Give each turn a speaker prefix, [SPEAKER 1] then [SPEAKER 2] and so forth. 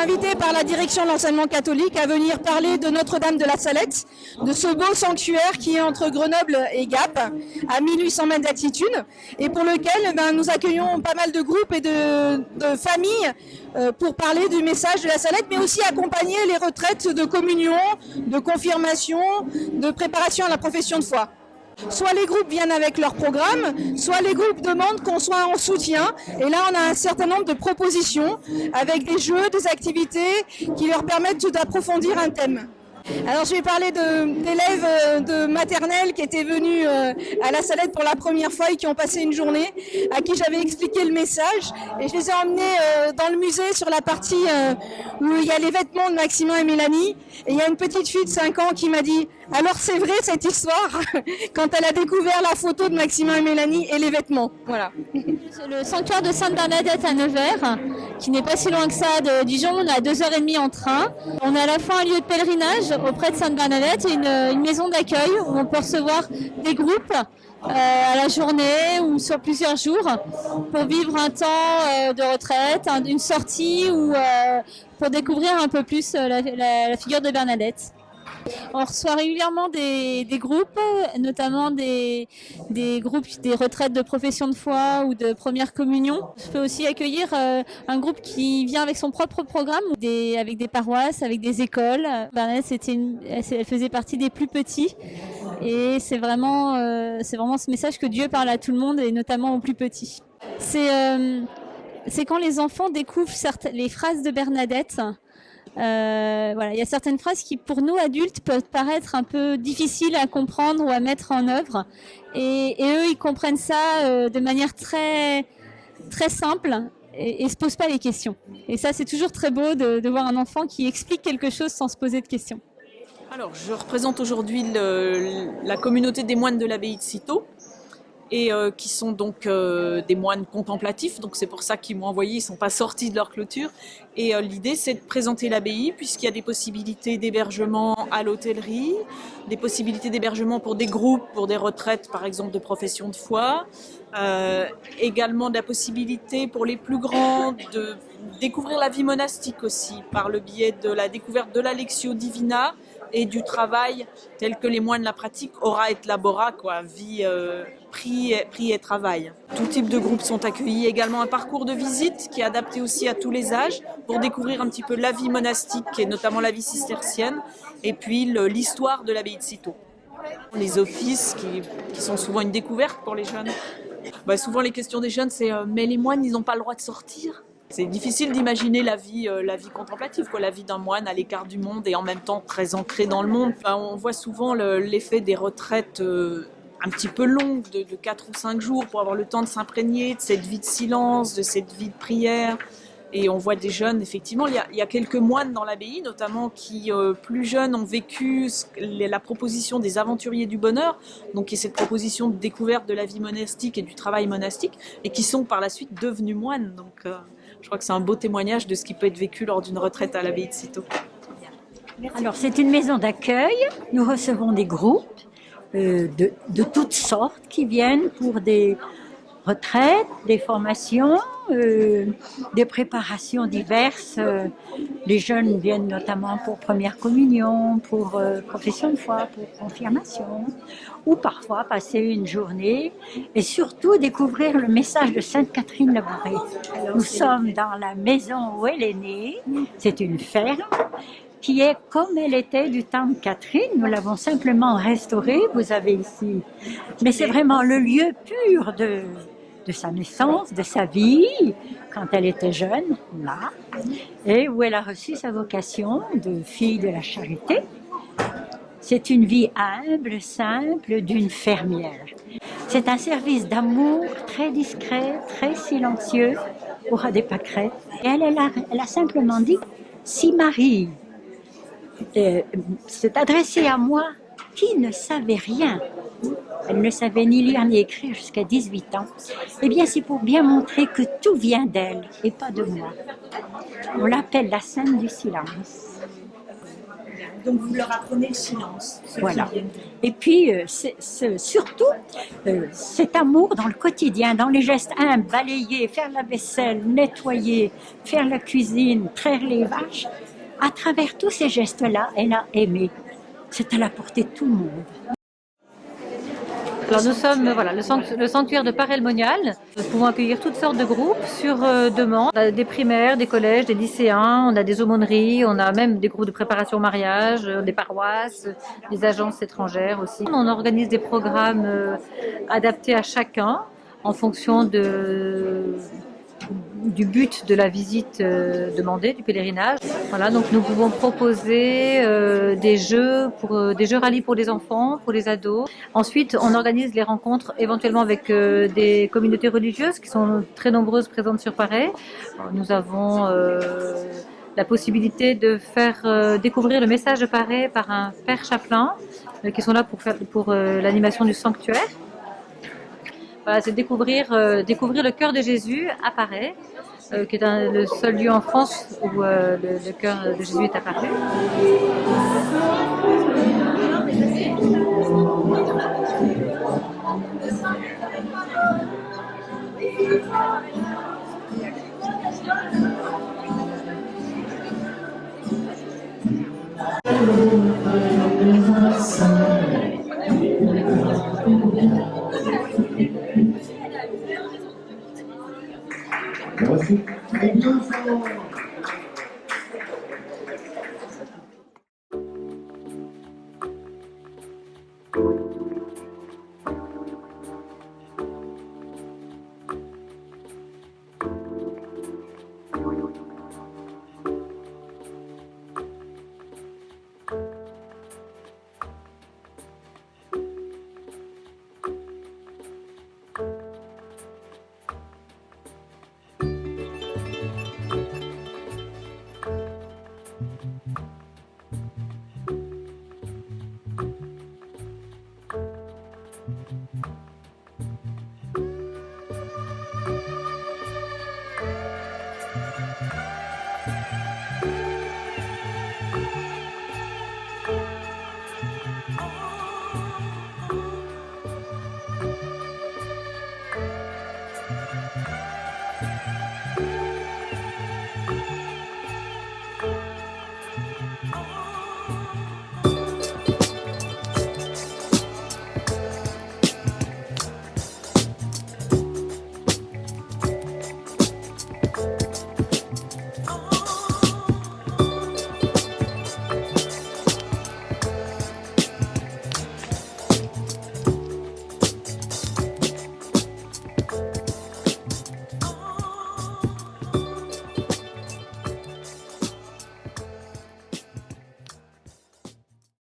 [SPEAKER 1] invitée par la direction de l'enseignement catholique à venir parler de Notre-Dame de la Salette, de ce beau sanctuaire qui est entre Grenoble et Gap, à 1800 mètres d'altitude, et pour lequel nous accueillons pas mal de groupes et de familles pour parler du message de la Salette, mais aussi accompagner les retraites de communion, de confirmation, de préparation à la profession de foi. Soit les groupes viennent avec leur programme, soit les groupes demandent qu'on soit en soutien. Et là, on a un certain nombre de propositions avec des jeux, des activités qui leur permettent d'approfondir un thème. Alors, je vais parler d'élèves de maternelle qui étaient venus à la Salette pour la première fois et qui ont passé une journée, à qui j'avais expliqué le message. Et je les ai emmenés dans le musée sur la partie où il y a les vêtements de Maximin et Mélanie. Et il y a une petite fille de 5 ans qui m'a dit « Alors c'est vrai cette histoire ?» quand elle a découvert la photo de Maximin et Mélanie et les vêtements. Voilà.
[SPEAKER 2] C'est le sanctuaire de Sainte-Bernadette à Nevers, qui n'est pas si loin que ça de Dijon. On a 2h30 en train. On a à la fois un lieu de pèlerinage auprès de Sainte-Bernadette et une maison d'accueil où on peut recevoir des groupes à la journée ou sur plusieurs jours pour vivre un temps de retraite, une sortie ou pour découvrir un peu plus la figure de Bernadette. On reçoit régulièrement des groupes, notamment des groupes des retraites de profession de foi ou de première communion. Je peux aussi accueillir un groupe qui vient avec son propre programme, avec des paroisses, avec des écoles. Bernadette, elle faisait partie des plus petits. Et c'est vraiment ce message que Dieu parle à tout le monde et notamment aux plus petits. C'est quand les enfants découvrent les phrases de Bernadette. Voilà, il y a certaines phrases qui, pour nous adultes, peuvent paraître un peu difficiles à comprendre ou à mettre en œuvre, et eux, ils comprennent ça de manière très, très simple et se posent pas les questions. Et ça, c'est toujours très beau de voir un enfant qui explique quelque chose sans se poser de questions.
[SPEAKER 3] Alors, je représente aujourd'hui la communauté des moines de l'abbaye de Cîteaux, et qui sont donc des moines contemplatifs, donc c'est pour ça qu'ils m'ont envoyé, ils ne sont pas sortis de leur clôture. Et l'idée, c'est de présenter l'abbaye, puisqu'il y a des possibilités d'hébergement à l'hôtellerie, des possibilités d'hébergement pour des groupes, pour des retraites, par exemple, de profession de foi, également de la possibilité pour les plus grands de découvrir la vie monastique aussi, par le biais de la découverte de la Lectio Divina et du travail tel que les moines la pratiquent, ora et labora, quoi, vie, prix et travail. Tout type de groupes sont accueillis, également un parcours de visite qui est adapté aussi à tous les âges pour découvrir un petit peu la vie monastique et notamment la vie cistercienne et puis l'histoire de l'abbaye de Cîteaux. Les offices qui sont souvent une découverte pour les jeunes. Souvent les questions des jeunes c'est mais les moines ils n'ont pas le droit de sortir. C'est difficile d'imaginer la vie contemplative, la vie d'un moine à l'écart du monde et en même temps très ancré dans le monde. On voit souvent l'effet des retraites un petit peu longues de 4 ou 5 jours pour avoir le temps de s'imprégner de cette vie de silence, de cette vie de prière. Et on voit des jeunes, effectivement, il y a quelques moines dans l'abbaye, notamment qui, plus jeunes, ont vécu la proposition des aventuriers du bonheur, donc qui est cette proposition de découverte de la vie monastique et du travail monastique, et qui sont par la suite devenus moines. Donc je crois que c'est un beau témoignage de ce qui peut être vécu lors d'une retraite à l'abbaye de Cîteaux.
[SPEAKER 4] Alors c'est une maison d'accueil, nous recevons des groupes de toutes sortes qui viennent pour des retraites, des formations, des préparations diverses. Les jeunes viennent notamment pour première communion, pour profession de foi, pour confirmation, ou parfois passer une journée et surtout découvrir le message de Sainte Catherine Labouré. Nous sommes dans la maison où elle est née, c'est une ferme qui est comme elle était du temps de Catherine. Nous l'avons simplement restaurée, vous avez ici. Mais c'est vraiment le lieu pur de sa naissance, de sa vie, quand elle était jeune, là, et où elle a reçu sa vocation de fille de la charité. C'est une vie humble, simple, d'une fermière. C'est un service d'amour très discret, très silencieux, au ras des pâquerettes. Et elle a simplement dit, si Marie s'est adressée à moi, qui ne savait rien, elle ne savait ni lire ni écrire jusqu'à 18 ans, eh bien c'est pour bien montrer que tout vient d'elle et pas de moi. On l'appelle la sainte du silence.
[SPEAKER 5] Donc vous leur apprenez le silence.
[SPEAKER 4] Voilà. Et puis, surtout, cet amour dans le quotidien, dans les gestes humbles, balayer, faire la vaisselle, nettoyer, faire la cuisine, traire les vaches. À travers tous ces gestes-là, elle a aimé. C'est à la portée de tout le monde.
[SPEAKER 6] Alors nous sommes le sanctuaire de Paray-le-Monial. Nous pouvons accueillir toutes sortes de groupes sur demande. On a des primaires, des collèges, des lycéens, on a des aumôneries, on a même des groupes de préparation au mariage, des paroisses, des agences étrangères aussi. On organise des programmes adaptés à chacun en fonction du but de la visite demandée, du pèlerinage. Voilà, donc nous pouvons proposer des jeux rallyes pour les enfants, pour les ados. Ensuite, on organise les rencontres éventuellement avec des communautés religieuses qui sont très nombreuses présentes sur Paray. Nous avons la possibilité de faire découvrir le message de Paray par un père chapelain qui sont là pour l'animation du sanctuaire. Voilà, c'est découvrir le cœur de Jésus à Paray, qui est le seul lieu en France où le cœur de Jésus est apparu.
[SPEAKER 7] Merci.